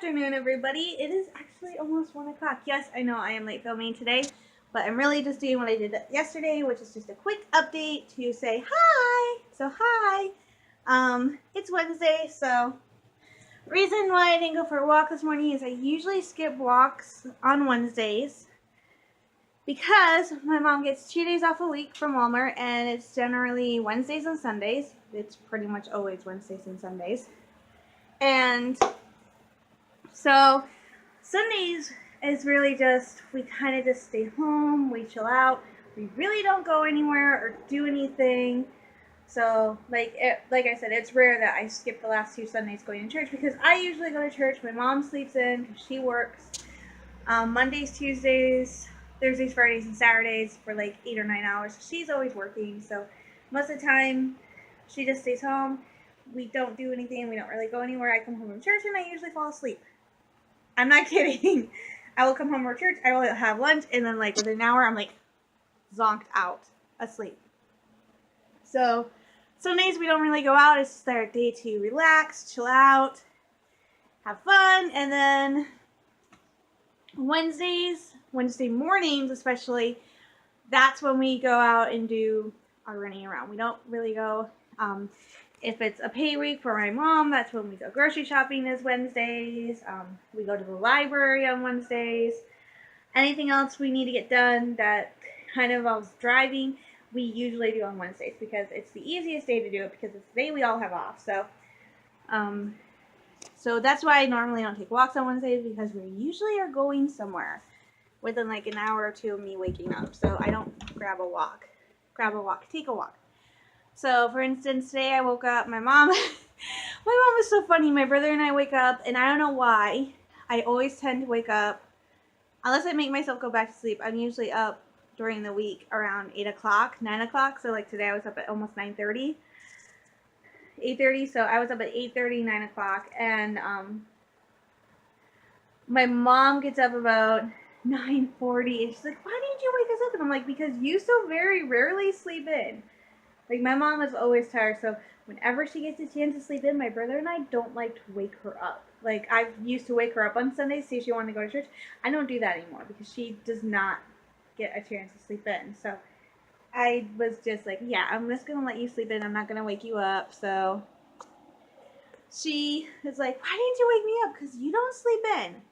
afternoon, everybody. It is actually almost 1 o'clock. Yes, I know I am late filming today, but I'm really just doing what I did yesterday, which is just a quick update to say hi. So hi. It's Wednesday, so reason why I didn't go for a walk this morning is I usually skip walks on Wednesdays because my mom gets 2 days off a week from Walmart, and it's generally Wednesdays and Sundays. It's pretty much always Wednesdays and Sundays. And so Sundays is really just, we kind of just stay home, we chill out, we really don't go anywhere or do anything. So like I said, it's rare that I skip the last 2 Sundays going to church because I usually go to church. My mom sleeps in because she works Mondays, Tuesdays, Thursdays, Fridays, and Saturdays for like 8 or 9 hours. She's always working, so most of the time she just stays home. We don't do anything. We don't really go anywhere. I come home from church and I usually fall asleep. I'm not kidding. I will come home from church, I will have lunch, and then like within an hour, I'm like zonked out, asleep. So Sundays we don't really go out. It's just our day to relax, chill out, have fun. And then Wednesday mornings especially, that's when we go out and do our running around. We don't really go, if it's a pay week for my mom, that's when we go grocery shopping is Wednesdays. We go to the library on Wednesdays. Anything else we need to get done that kind of involves driving, we usually do on Wednesdays because it's the easiest day to do it because it's the day we all have off. So that's why I normally don't take walks on Wednesdays, because we usually are going somewhere within like an hour or two of me waking up. So I don't take a walk. So, for instance, today I woke up, my mom is so funny. My brother and I wake up, and I don't know why. I always tend to wake up, unless I make myself go back to sleep. I'm usually up during the week around 8 o'clock, 9 o'clock. So, like today I was up at almost 9:30, 8:30. So, I was up at 8:30, 9 o'clock. And my mom gets up about 9:40, and she's like, "Why didn't you wake us up?" And I'm like, "Because you so very rarely sleep in." Like, my mom is always tired, so whenever she gets a chance to sleep in, my brother and I don't like to wake her up. Like, I used to wake her up on Sundays, see if she wanted to go to church. I don't do that anymore because she does not get a chance to sleep in. So I was just like, yeah, I'm just going to let you sleep in. I'm not going to wake you up. So she was like, "Why didn't you wake me up? Because you don't sleep in."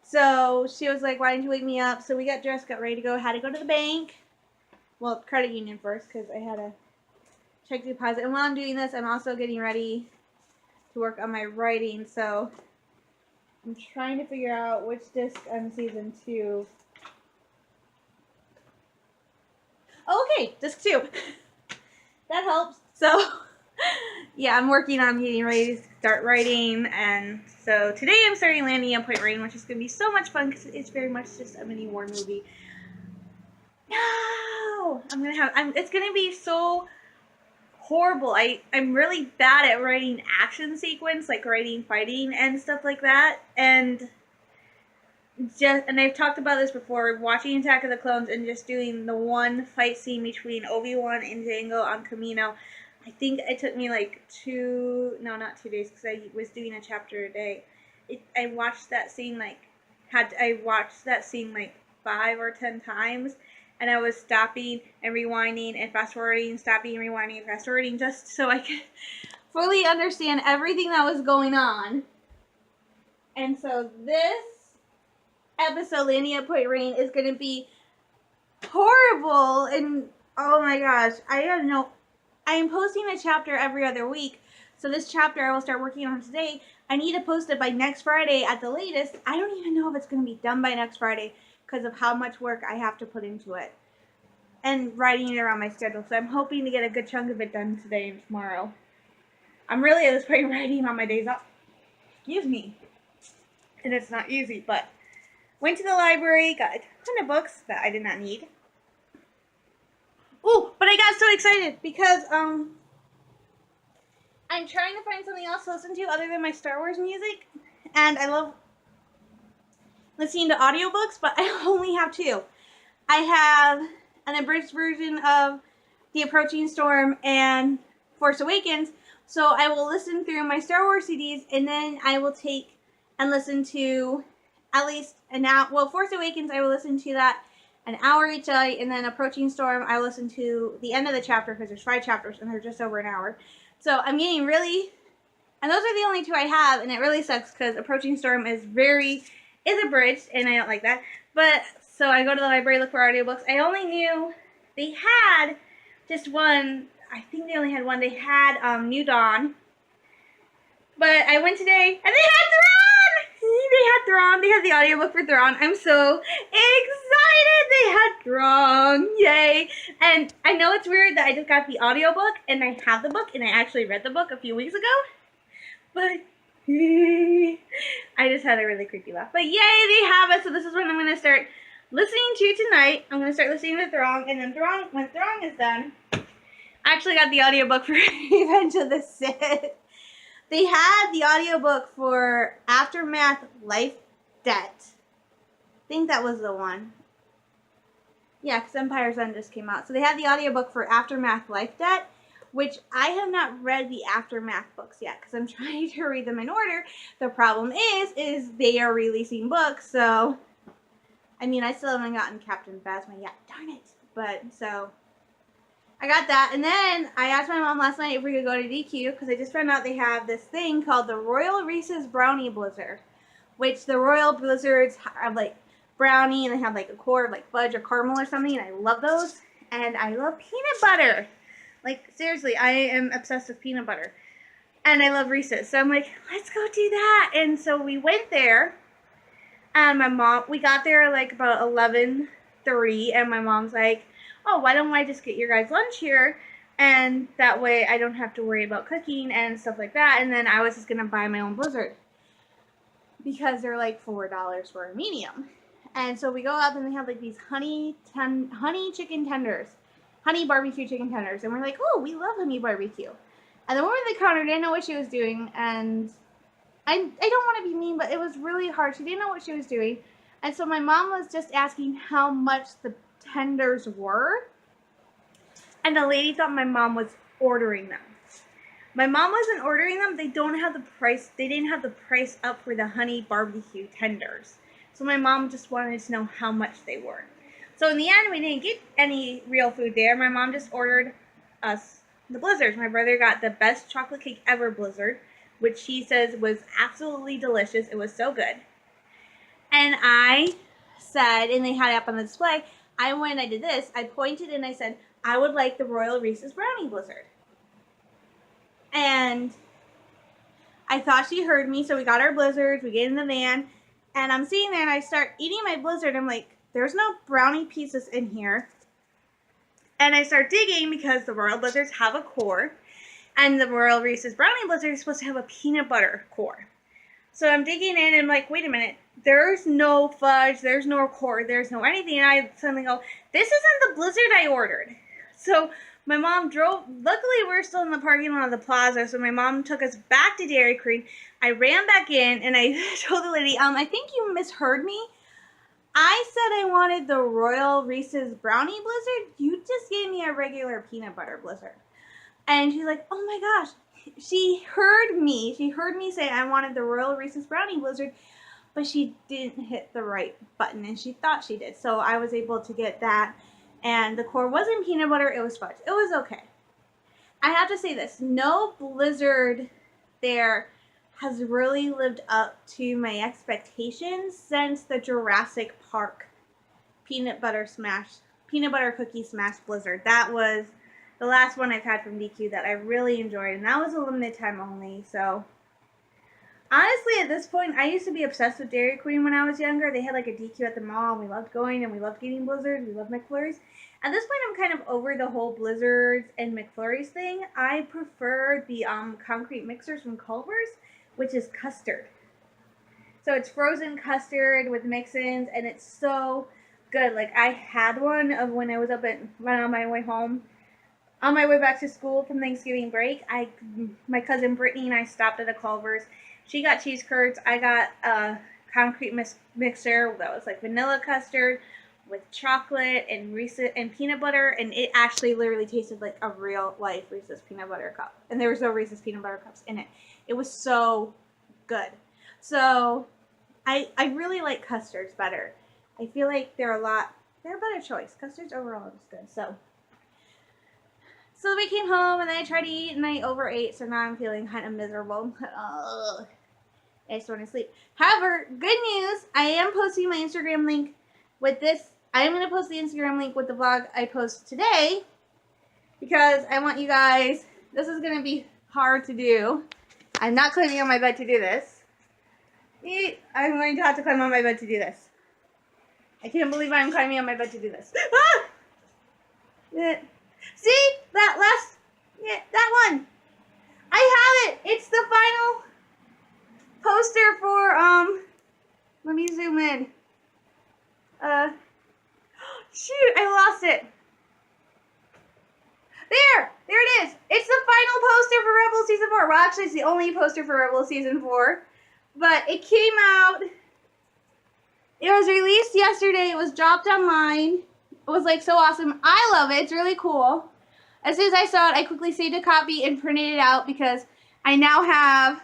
So she was like, "Why didn't you wake me up?" So we got dressed, got ready to go, had to go to the bank. Well, credit union first, because I had a check deposit. And while I'm doing this, I'm also getting ready to work on my writing. So I'm trying to figure out which disc on season 2. Oh, okay, disc 2. That helps. So yeah, I'm working on getting ready to start writing. And so today I'm starting Landing on Point Rain, which is going to be so much fun because it's very much just a mini war movie. No! It's going to be so horrible. I'm really bad at writing action sequence, like writing fighting and stuff like that. And I've talked about this before, watching Attack of the Clones and just doing the one fight scene between Obi-Wan and Jango on Camino. I think it took me like not 2 days, because I was doing a chapter a day. I watched that scene like 5 or 10 times. And I was stopping and rewinding and fast forwarding, stopping and rewinding and fast forwarding, just so I could fully understand everything that was going on. And so this episode, Landing at Point Rain, is going to be horrible. And oh my gosh, I don't know. I am posting a chapter every other week. So this chapter I will start working on today. I need to post it by next Friday at the latest. I don't even know if it's going to be done by next Friday, because of how much work I have to put into it and writing it around my schedule. So I'm hoping to get a good chunk of it done today and tomorrow. I'm really at this point writing on my days off. Excuse me. And it's not easy, but went to the library, got a ton of books that I did not need. Oh, but I got so excited because I'm trying to find something else to listen to other than my Star Wars music. And I love listening to audiobooks, but I only have 2. I have an abridged version of The Approaching Storm and Force Awakens, so I will listen through my Star Wars CDs, and then I will take and listen to at least an hour. Well, Force Awakens, I will listen to that an hour each night, and then Approaching Storm, I listen to the end of the chapter because there's 5 chapters and they're just over an hour. So I'm getting really, and those are the only 2 I have, and it really sucks because Approaching Storm is abridged, and I don't like that. But so I go to the library, look for audiobooks. I only knew they had just one. I think they only had one. They had New Dawn. But I went today, and they had Thrawn! They had the audiobook for Thrawn. I'm so excited! They had Thrawn! Yay! And I know it's weird that I just got the audiobook, and I have the book, and I actually read the book a few weeks ago. But I just had a really creepy laugh. But yay, they have it! So this is what I'm going to start listening to tonight. I'm going to start listening to Thrawn, and then when Thrawn is done, I actually got the audiobook for Revenge of the Sith. They had the audiobook for Aftermath Life Debt. I think that was the one. Yeah, because Empire Sun just came out. So they had the audiobook for Aftermath Life Debt, which I have not read the Aftermath books yet because I'm trying to read them in order. The problem is they are releasing books, so I mean, I still haven't gotten Captain Phasma yet. Darn it. But so I got that, and then I asked my mom last night if we could go to DQ because I just found out they have this thing called the Royal Reese's Brownie Blizzard, which the Royal Blizzards have like brownie, and they have like a core of like fudge or caramel or something, and I love those. And I love peanut butter. Like, seriously, I am obsessed with peanut butter. And I love Reese's. So I'm like, let's go do that. And so we went there, and we got there like about 11:03, and my mom's like, oh, why don't I just get your guys' lunch here, and that way I don't have to worry about cooking and stuff like that. And then I was just going to buy my own Blizzard because they're like $4 for a medium. And so we go up, and they have like these honey chicken tenders, honey barbecue chicken tenders, and we're like, oh, we love honey barbecue. And the woman at the counter didn't know what she was doing, and I don't want to be mean, but it was really hard. She didn't know what she was doing, and so my mom was just asking how much the tenders were, and the lady thought my mom was ordering them. My mom wasn't ordering them. They didn't have the price up for the honey barbecue tenders. So my mom just wanted to know how much they were. So in the end, we didn't get any real food there. My mom just ordered us the Blizzards. My brother got the best chocolate cake ever Blizzard, which she says was absolutely delicious. It was so good. And I said, and they had it up on the display, I did this. I pointed and I said, I would like the Royal Reese's Brownie Blizzard. And I thought she heard me, so we got our Blizzards, we get in the van, and I'm sitting there and I start eating my Blizzard. I'm like, there's no brownie pieces in here. And I start digging because the Royal Blizzards have a core, and the Royal Reese's Brownie Blizzard is supposed to have a peanut butter core. So I'm digging in and I'm like, wait a minute, there's no fudge, there's no core, there's no anything. And I suddenly go, this isn't the Blizzard I ordered. So my mom drove, luckily we're still in the parking lot of the plaza, so my mom took us back to Dairy Queen. I ran back in and I told the lady, I think you misheard me. I said I wanted the Royal Reese's Brownie Blizzard. You just gave me a regular peanut butter Blizzard. And she's like, oh my gosh. She heard me say I wanted the Royal Reese's Brownie Blizzard, but she didn't hit the right button, and she thought she did. So I was able to get that, and the core wasn't peanut butter, it was fudge. It was okay. I have to say this, no Blizzard there has really lived up to my expectations since the Jurassic Park peanut butter cookie smash Blizzard. That was the last one I've had from DQ that I really enjoyed, and that was a limited time only. So honestly, at this point, I used to be obsessed with Dairy Queen when I was younger. They had like a DQ at the mall, and we loved going, and we loved getting Blizzards. We loved McFlurries. At this point, I'm kind of over the whole Blizzards and McFlurries thing. I prefer the concrete mixers from Culver's, which is custard. So it's frozen custard with mix-ins, and it's so good. Like, I had one of when I was on my way home. On my way back to school from Thanksgiving break, my cousin Brittany and I stopped at a Culver's. She got cheese curds. I got a concrete mixer that was like vanilla custard with chocolate and Reese's and peanut butter, and it actually literally tasted like a real life Reese's peanut butter cup. And there was no Reese's peanut butter cups in it. It was so good. So I really like custards better. I feel like they're a better choice. Custards overall is good. So we came home and then I tried to eat and I overate, so now I'm feeling kind of miserable. Ugh. I just want to sleep. However, good news, I am posting my Instagram link with this. I am going to post the Instagram link with the vlog I post today because I want you guys, this is going to be hard to do. I'm not climbing on my bed to do this. I'm going to have to climb on my bed to do this. I can't believe I'm climbing on my bed to do this. Ah! See? That one. I have it. It's the final poster for, let me zoom in. Shoot, I lost it. There it is. It's the final poster for Rebels Season 4. Well, actually, it's the only poster for Rebels Season 4. But it came out, it was released yesterday. It was dropped online. It was, like, so awesome. I love it. It's really cool. As soon as I saw it, I quickly saved a copy and printed it out because I now have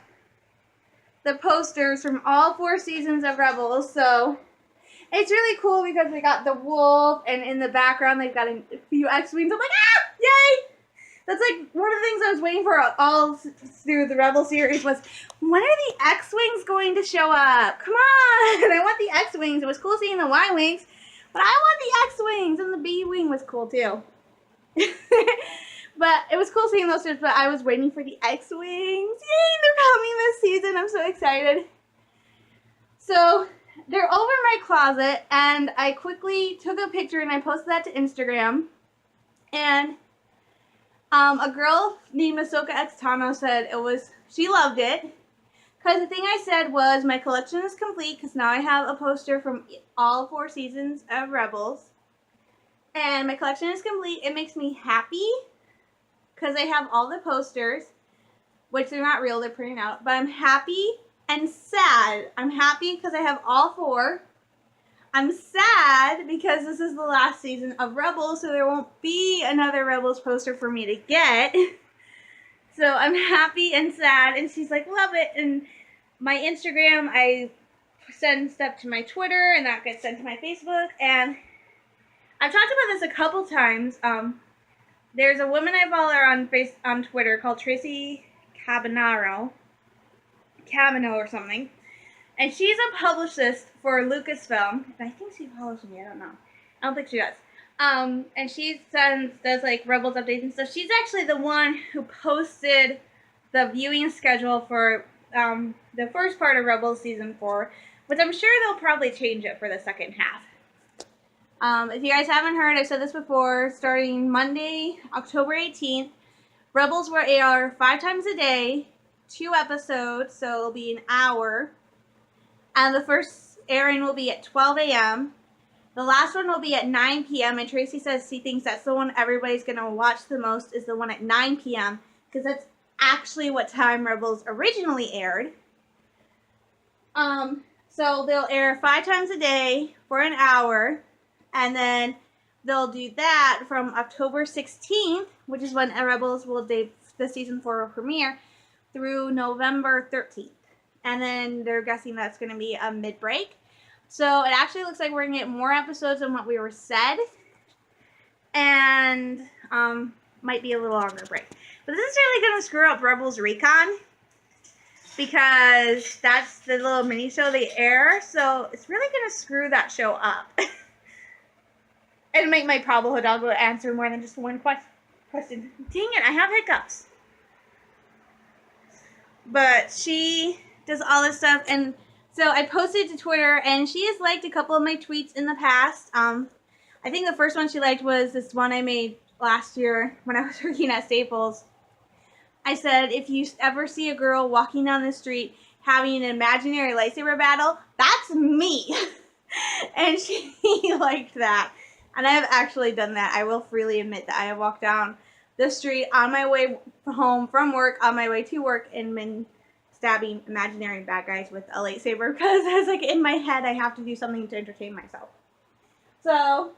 the posters from all 4 seasons of Rebels. So it's really cool because they got the wolf, and in the background they've got a few X-Wings. I'm like, ah, yay! That's like one of the things I was waiting for all through the Rebel series was, when are the X-Wings going to show up? Come on! I want the X-Wings. It was cool seeing the Y-Wings, but I want the X-Wings, and the B-Wing was cool too. But it was cool seeing those ships, but I was waiting for the X-Wings. Yay, they're coming this season. I'm so excited. So they're over in my closet, and I quickly took a picture and I posted that to Instagram. And a girl named Ahsoka X Tano said she loved it. Because the thing I said was, my collection is complete because now I have a poster from all 4 seasons of Rebels. And my collection is complete. It makes me happy because I have all the posters, which they're not real, they're printed out. But I'm happy and sad. I'm happy because I have all 4. I'm sad because this is the last season of Rebels, so there won't be another Rebels poster for me to get. So I'm happy and sad, and she's like, love it. And my Instagram, I send stuff to my Twitter, and that gets sent to my Facebook. And I've talked about this a couple times. There's a woman I follow on Twitter called Tracy Cavanaugh or something. And she's a publicist for Lucasfilm. I think she follows me, I don't know. I don't think she does. And she does like Rebels updates and stuff. She's actually the one who posted the viewing schedule for the first part of Rebels Season 4, which I'm sure they'll probably change it for the second half. If you guys haven't heard, I've said this before, starting Monday, October 18th, Rebels will air 5 times a day, 2 episodes, so it'll be an hour. And the first airing will be at 12 a.m. The last one will be at 9 p.m. And Tracy says she thinks that's the one everybody's going to watch the most is the one at 9 p.m. because that's actually what time Rebels originally aired. So they'll air 5 times a day for an hour. And then they'll do that from October 16th, which is when Rebels will the Season 4 will premiere, through November 13th. And then they're guessing that's going to be a mid-break. So it actually looks like we're going to get more episodes than what we were said. And might be a little longer break. But this is really going to screw up Rebels Recon. Because that's the little mini show they air. So it's really going to screw that show up. And make my Pablo Hidalgo answer more than just one question. Dang it, I have hiccups. But she does all this stuff, and so I posted to Twitter, and she has liked a couple of my tweets in the past. I think the first one she liked was this one I made last year when I was working at Staples. I said, if you ever see a girl walking down the street having an imaginary lightsaber battle, that's me. And she liked that. And I have actually done that. I will freely admit that I have walked down the street on my way home from work, on my way to work, and been stabbing imaginary bad guys with a lightsaber because I was like, in my head, I have to do something to entertain myself. So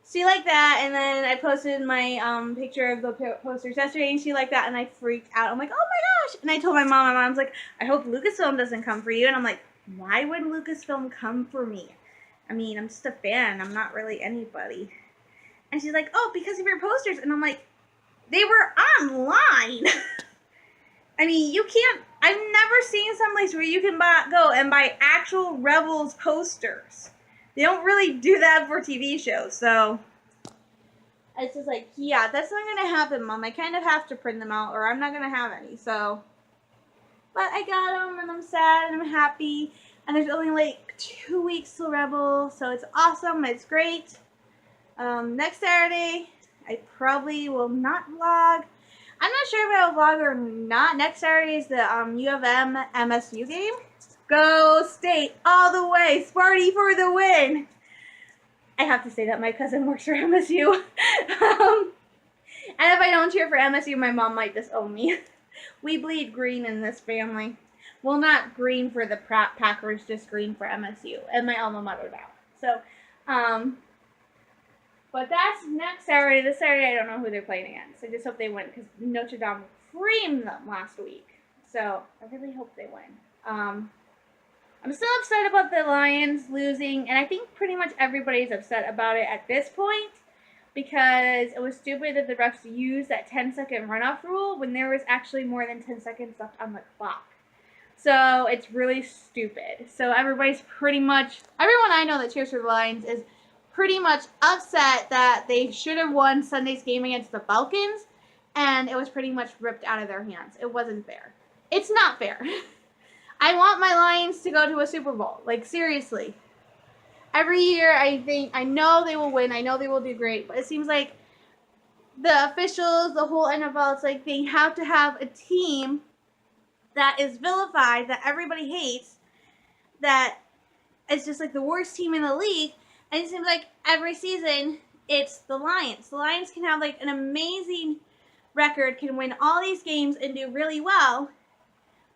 she liked that, and then I posted my picture of the posters yesterday, and she liked that, and I freaked out. I'm like, oh my gosh! And I told my mom's like, I hope Lucasfilm doesn't come for you. And I'm like, why would Lucasfilm come for me? I mean, I'm just a fan. I'm not really anybody. And she's like, oh, because of your posters. And I'm like, they were online. I mean, you can't, I've never seen someplace where you can go and buy actual Rebels posters. They don't really do that for TV shows, so it's just like, yeah, that's not going to happen, Mom. I kind of have to print them out or I'm not going to have any, so. But I got them and I'm sad and I'm happy. And there's only like 2 weeks till Rebel, so it's awesome. It's great. Next Saturday, I probably will not vlog. I'm not sure if I'll vlog or not. Next Saturday is the U of M MSU game. Go State all the way. Sparty for the win. I have to say that my cousin works for MSU. And if I don't cheer for MSU, my mom might disown me. We bleed green in this family. Well, not green for the Packers, just green for MSU. And my alma mater now. So, but that's next Saturday. This Saturday, I don't know who they're playing against. I just hope they win because Notre Dame creamed them last week. So I really hope they win. I'm still upset about the Lions losing, and I think pretty much everybody's upset about it at this point because it was stupid that the refs used that 10-second runoff rule when there was actually more than 10 seconds left on the clock. So it's really stupid. So everybody's pretty much, everyone I know that cheers for the Lions is pretty much upset that they should have won Sunday's game against the Falcons, and it was pretty much ripped out of their hands. It wasn't fair. It's not fair. I want my Lions to go to a Super Bowl. Like, seriously. Every year, I know they will win. I know they will do great. But it seems like the officials, the whole NFL, it's like they have to have a team that is vilified, that everybody hates, that is just like the worst team in the league. And it seems like every season, it's the Lions. The Lions can have like an amazing record, can win all these games and do really well,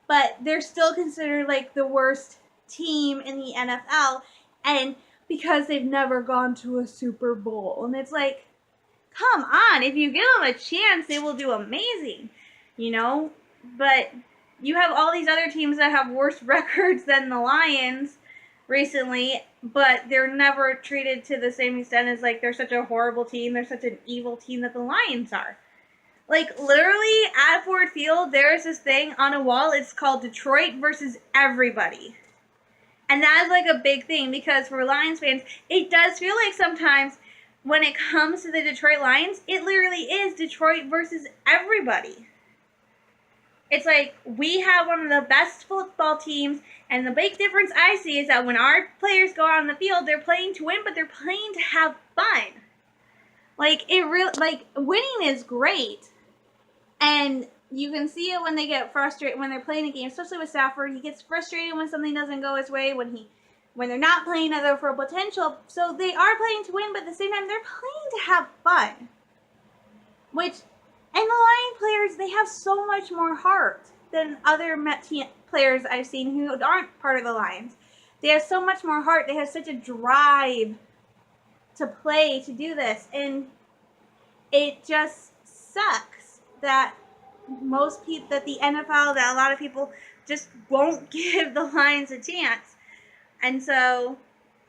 but they're still considered like the worst team in the NFL, and because they've never gone to a Super Bowl. And it's like, come on, if you give them a chance, they will do amazing, you know? But you have all these other teams that have worse records than the Lions recently, but they're never treated to the same extent as like they're such a horrible team, they're such an evil team that the Lions are. Like, literally, at Ford Field, there's this thing on a wall. It's called Detroit versus everybody. And that is, like, a big thing because for Lions fans, it does feel like sometimes when it comes to the Detroit Lions, it literally is Detroit versus everybody. It's like, we have one of the best football teams, and the big difference I see is that when our players go out on the field, they're playing to win, but they're playing to have fun. Like, winning is great. And you can see it when they get frustrated, when they're playing a game, especially with Stafford. He gets frustrated when something doesn't go his way, when they're not playing at their full potential. So they are playing to win, but at the same time, they're playing to have fun. And the Lion players, they have so much more heart than other Met players I've seen who aren't part of the Lions. They have so much more heart. They have such a drive to play, to do this. And it just sucks that that the NFL, that a lot of people just won't give the Lions a chance. And so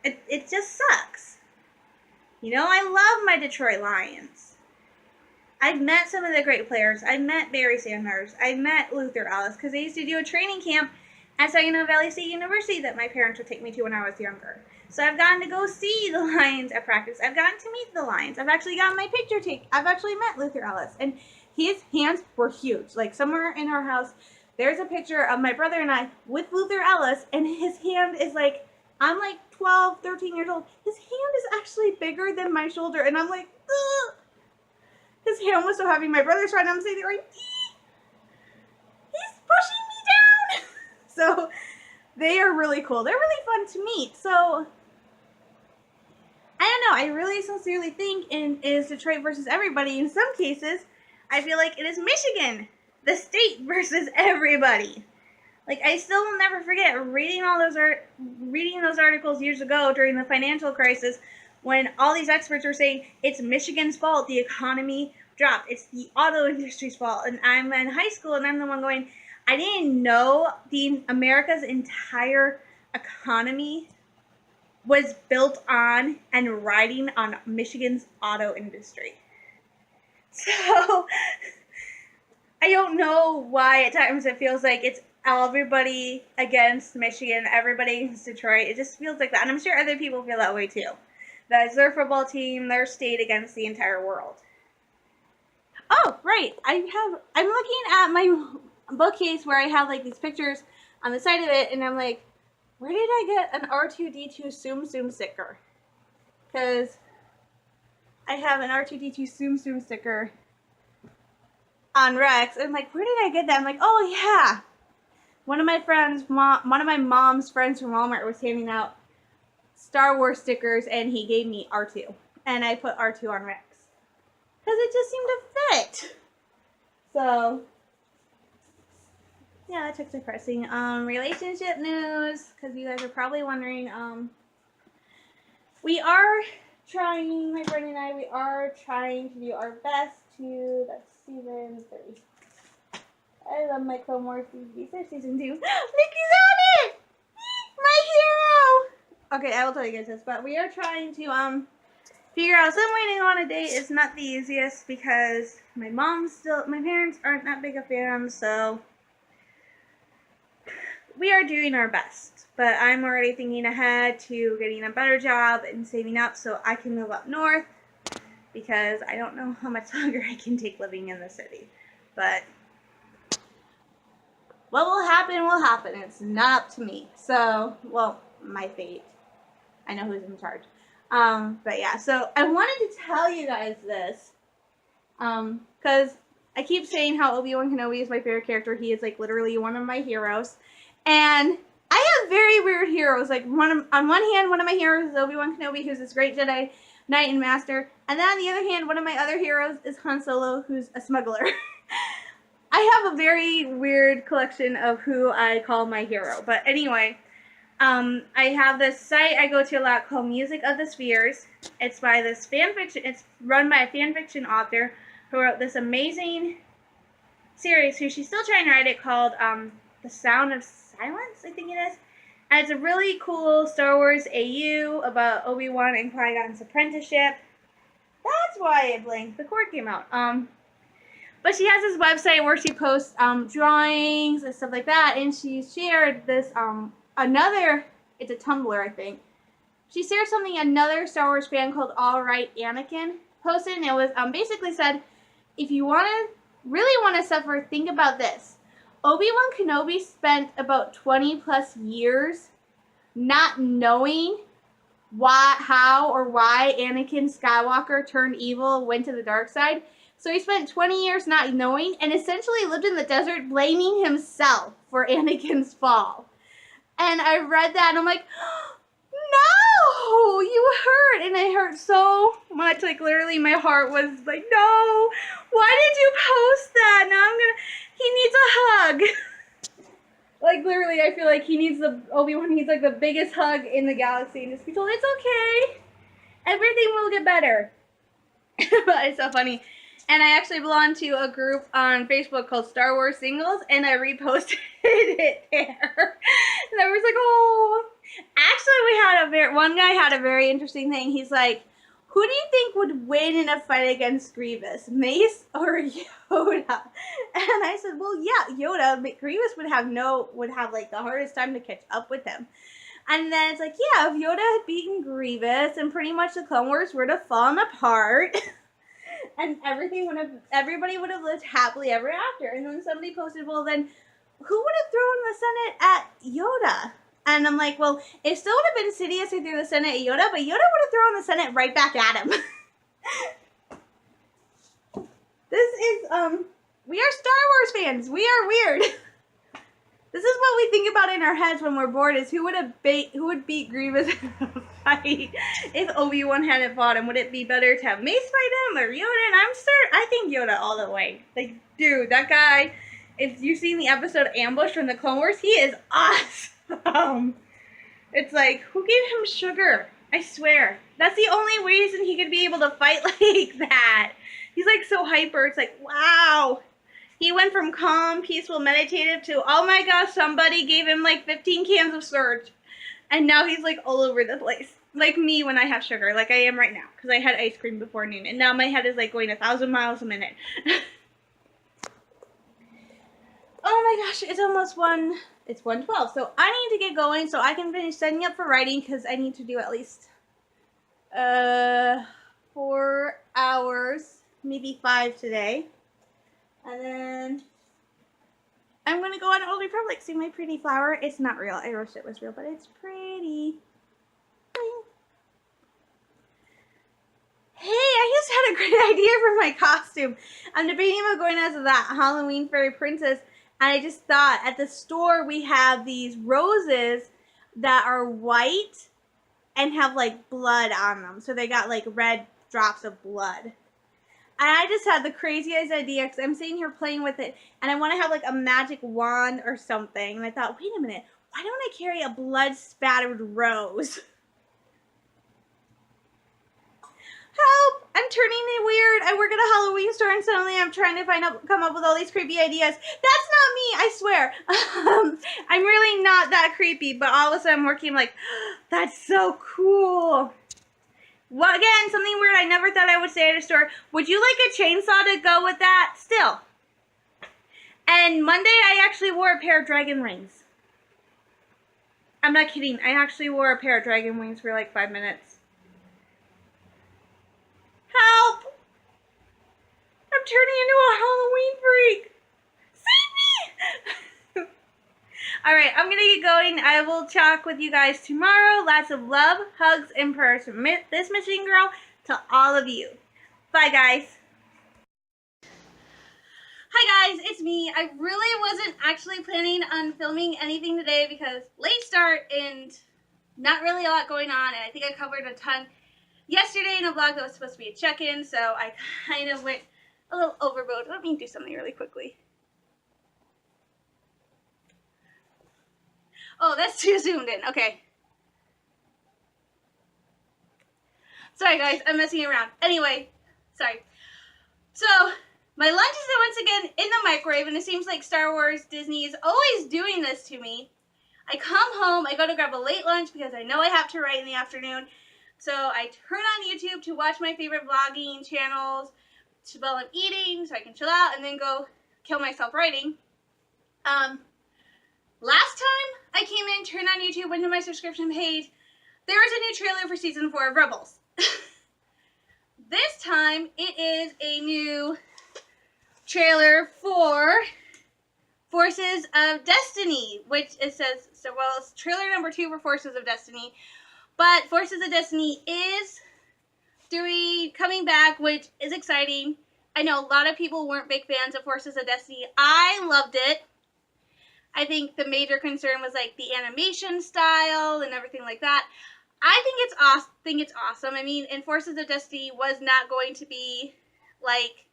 it just sucks. You know, I love my Detroit Lions. I've met some of the great players. I've met Barry Sanders. I've met Luther Ellis because they used to do a training camp at Saginaw Valley State University that my parents would take me to when I was younger. So I've gotten to go see the Lions at practice. I've gotten to meet the Lions. I've actually gotten my picture taken. I've actually met Luther Ellis. And his hands were huge. Like, somewhere in our house, there's a picture of my brother and I with Luther Ellis, and his hand is like, I'm like 12, 13 years old. His hand is actually bigger than my shoulder, and I'm like, ugh. His hand was so heavy. My brother's trying to say, they're like, he's pushing me down. So they are really cool. They're really fun to meet. So I don't know. I really sincerely think it is Detroit versus everybody. In some cases, I feel like it is Michigan, the state, versus everybody. Like, I still will never forget reading those articles years ago during the financial crisis when all these experts were saying it's Michigan's fault the economy dropped. It's the auto industry's fault. And I'm in high school and I'm the one going, I didn't know America's entire economy was built on and riding on Michigan's auto industry. So I don't know why at times it feels like it's everybody against Michigan, everybody against Detroit. It just feels like that. And I'm sure other people feel that way too. That it's their football team, their state against the entire world. Oh, right. I'm looking at my bookcase where I have like these pictures on the side of it, and I'm like, where did I get an R2-D2 Tsum Tsum sticker? Because I have an R2-D2 Tsum Tsum sticker on Rex, and I'm like, where did I get that? I'm like, oh yeah. One of my mom's friends from Walmart was handing out Star Wars stickers, and he gave me R2. And I put R2 on Rex. Because it just seemed to fit. So, yeah, that took depressing. Relationship news, because you guys are probably wondering, we are trying, my friend and I, we are trying to do our best to, that's season 3. I love my Clone Wars DVDs. They're season 2. Mickey's on it! My hero! Okay, I will tell you guys this, but we are trying to, figure out some way to go on a date. It's not the easiest because my parents aren't that big of fans, so we are doing our best. But I'm already thinking ahead to getting a better job and saving up so I can move up north because I don't know how much longer I can take living in the city. But what will happen will happen. It's not up to me. So, well, my fate. I know who's in charge. But yeah, so I wanted to tell you guys this, because I keep saying how Obi-Wan Kenobi is my favorite character. He is, like, literally one of my heroes, and I have very weird heroes. Like, on one hand, one of my heroes is Obi-Wan Kenobi, who's this great Jedi Knight and Master, and then on the other hand, one of my other heroes is Han Solo, who's a smuggler. I have a very weird collection of who I call my hero, but anyway, I have this site I go to a lot called Music of the Spheres. It's by this fanfiction. It's run by a fanfiction author who wrote this amazing series. Who she's still trying to write it called The Sound of Silence, I think it is. And it's a really cool Star Wars AU about Obi-Wan and Qui-Gon's apprenticeship. That's why I blanked. The cord came out. But she has this website where she posts drawings and stuff like that, and she shared this it's a Tumblr, I think. She shared something another Star Wars fan called All Right Anakin posted, and it was basically said, if you really want to suffer, think about this. Obi-Wan Kenobi spent about 20 plus years not knowing how or why Anakin Skywalker turned evil, went to the dark side. So he spent 20 years not knowing and essentially lived in the desert blaming himself for Anakin's fall. And I read that and I'm like, no, you hurt. And it hurt so much. Like, literally, my heart was like, no, why did you post that? Now he needs a hug. Like, literally, I feel like Obi-Wan needs, like, the biggest hug in the galaxy. And just be told, it's okay. Everything will get better. But it's so funny. And I actually belong to a group on Facebook called Star Wars Singles, and I reposted it there. And I was like, oh. Actually, one guy had a very interesting thing. He's like, who do you think would win in a fight against Grievous, Mace or Yoda? And I said, well, yeah, Yoda. But Grievous would have like the hardest time to catch up with him. And then it's like, yeah, if Yoda had beaten Grievous, and pretty much the Clone Wars would have fallen apart. And everybody would have lived happily ever after. And then somebody posted, well, then who would have thrown the Senate at Yoda? And I'm like, well, it still would have been Sidious who threw the Senate at Yoda, but Yoda would have thrown the Senate right back at him. This is, we are Star Wars fans. We are weird. This is what we think about in our heads when we're bored, is who would beat Grievous in a fight if Obi-Wan hadn't fought him. Would it be better to have Mace fight him or Yoda? And I think Yoda all the way. Like, dude, that guy, if you've seen the episode Ambush from the Clone Wars, he is awesome. It's like, who gave him sugar? I swear. That's the only reason he could be able to fight like that. He's like so hyper. It's like, wow. He went from calm, peaceful, meditative to, oh my gosh, somebody gave him like 15 cans of Surge. And now he's like all over the place. Like me when I have sugar, like I am right now, because I had ice cream before noon, and now my head is like going 1,000 miles a minute. Oh my gosh, it's almost 1:12, so I need to get going so I can finish setting up for writing, because I need to do at least 4 hours, maybe 5 today. And then I'm going to go on Old Republic, see my pretty flower. It's not real, I wish it was real, but it's pretty. Hey, I just had a great idea for my costume. I'm debating about going as that Halloween fairy princess, and I just thought at the store we have these roses that are white and have like blood on them. So they got like red drops of blood. And I just had the craziest idea because I'm sitting here playing with it, and I want to have like a magic wand or something. And I thought, wait a minute, why don't I carry a blood spattered rose? Help! I'm turning it weird. I work at a Halloween store and suddenly I'm trying to come up with all these creepy ideas. That's not me, I swear. I'm really not that creepy, but all of a sudden I'm working like, that's so cool. Well, again, something weird I never thought I would say at a store. Would you like a chainsaw to go with that? Still. And Monday I actually wore a pair of dragon wings. I'm not kidding. I actually wore a pair of dragon wings for like 5 minutes. Help! I'm turning into a Halloween freak! Save me! Alright, I'm gonna get going. I will talk with you guys tomorrow. Lots of love, hugs, and prayers from this machine girl to all of you. Bye, guys. Hi guys, it's me. I really wasn't actually planning on filming anything today because late start and not really a lot going on, and I think I covered a ton yesterday in a vlog that was supposed to be a check-in, so I kind of went a little overboard. Let me do something really quickly. Oh, that's too zoomed in. Okay. Sorry guys, I'm messing around. Anyway, sorry. So, my lunch is once again in the microwave, and it seems like Star Wars Disney is always doing this to me. I come home, I go to grab a late lunch because I know I have to write in the afternoon. So I turn on YouTube to watch my favorite vlogging channels while I'm eating so I can chill out and then go kill myself writing. Last time I came in, turned on YouTube, went to my subscription page, there was a new trailer for Season 4 of Rebels. This time it is a new trailer for Forces of Destiny, which it says, so well, it's trailer number 2 for Forces of Destiny. But Forces of Destiny is coming back, which is exciting. I know a lot of people weren't big fans of Forces of Destiny. I loved it. I think the major concern was like the animation style and everything like that. I think it's awesome. I mean, and Forces of Destiny was not going to be like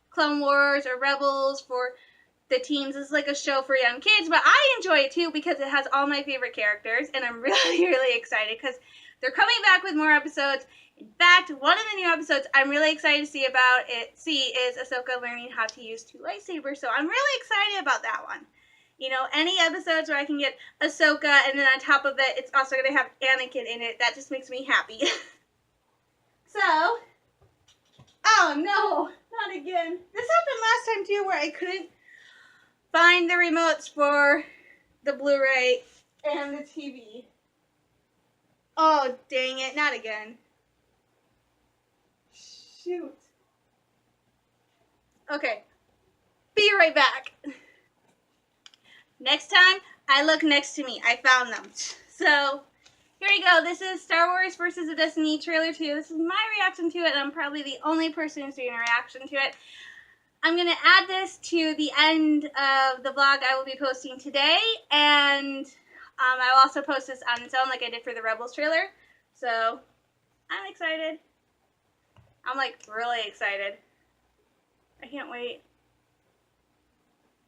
Clone Wars or Rebels for the teens. It's like a show for young kids, but I enjoy it too because it has all my favorite characters, and I'm really, really excited because they're coming back with more episodes. In fact, one of the new episodes I'm really excited to see is Ahsoka learning how to use 2 lightsabers, so I'm really excited about that one. You know, any episodes where I can get Ahsoka, and then on top of it, it's also going to have Anakin in it, that just makes me happy. So, oh no, not again. This happened last time too, where I couldn't find the remotes for the Blu-ray and the TV. Oh, dang it. Not again. Shoot. Okay. Be right back. Next time, I look next to me. I found them. So, here we go. This is Star Wars Forces of Destiny Trailer 2. This is my reaction to it, and I'm probably the only person who's doing a reaction to it. I'm going to add this to the end of the vlog I will be posting today, and I will also post this on its own like I did for the Rebels trailer. So, I'm excited. I'm like really excited. I can't wait.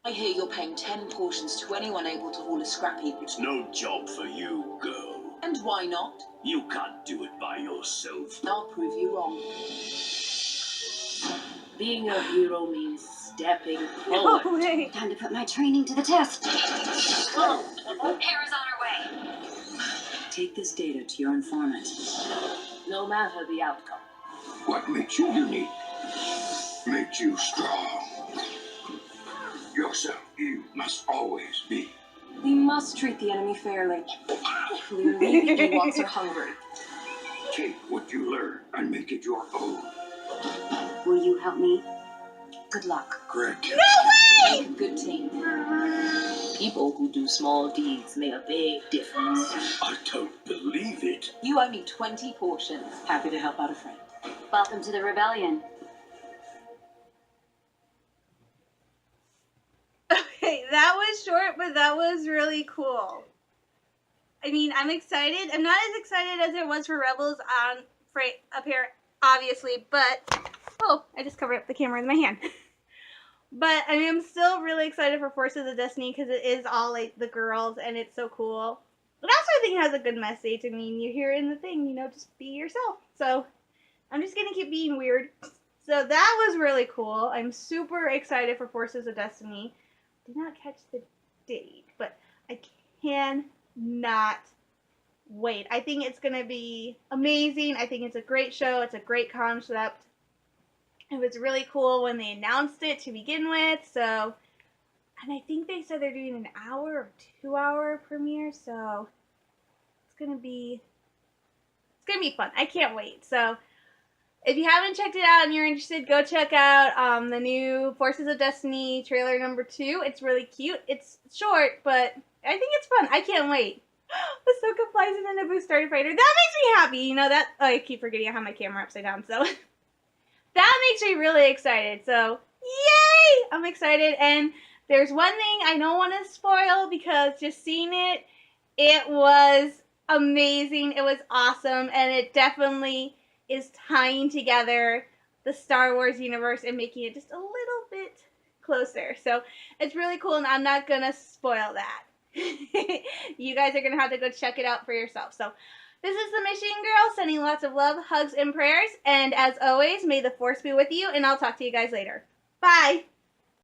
I hear you're paying 10 portions to anyone able to haul a scrap heap. It's no job for you, girl. And why not? You can't do it by yourself. I'll prove you wrong. Being a hero means stepping No forward. way. Time to put my training to the test. Whoa! Kara's on her way. Take this data to your informant. No matter the outcome. What makes you unique makes you strong. Yourself, you must always be. We must treat the enemy fairly. Clearly, the Ewoks are hungry. Take what you learn and make it your own. Will you help me? Good luck. Correct. Make a good team. People who do small deeds make a big difference. I don't believe it. You owe me 20 portions. Happy to help out a friend. Welcome to the rebellion. Okay, that was short, but that was really cool. I mean, I'm excited. I'm not as excited as it was for Rebels on up here, obviously, but oh, I just covered up the camera with my hand. But I mean, I'm still really excited for Forces of Destiny because it is all like the girls and it's so cool. But also, I think it has a good message. I mean, you hear in the thing, you know, just be yourself. So I'm just gonna keep being weird. So that was really cool. I'm super excited for Forces of Destiny. Did not catch the date, but I cannot wait. I think it's gonna be amazing. I think it's a great show. It's a great concept. It was really cool when they announced it to begin with. So, and I think they said they're doing an hour or 2-hour premiere. So it's gonna be fun. I can't wait. So if you haven't checked it out and you're interested, go check out the new Forces of Destiny trailer number 2. It's really cute. It's short, but I think it's fun. I can't wait. Ahsoka flies in a Naboo starfighter. That makes me happy. You know that. Oh, I keep forgetting I have my camera upside down. So that makes me really excited. So yay! I'm excited. And there's one thing I don't want to spoil because just seeing it, it was amazing. It was awesome, and it definitely is tying together the Star Wars universe and making it just a little bit closer. So it's really cool, and I'm not going to spoil that. You guys are going to have to go check it out for yourself. So this is the Machine Girl sending lots of love, hugs, and prayers. And as always, may the Force be with you, and I'll talk to you guys later. Bye!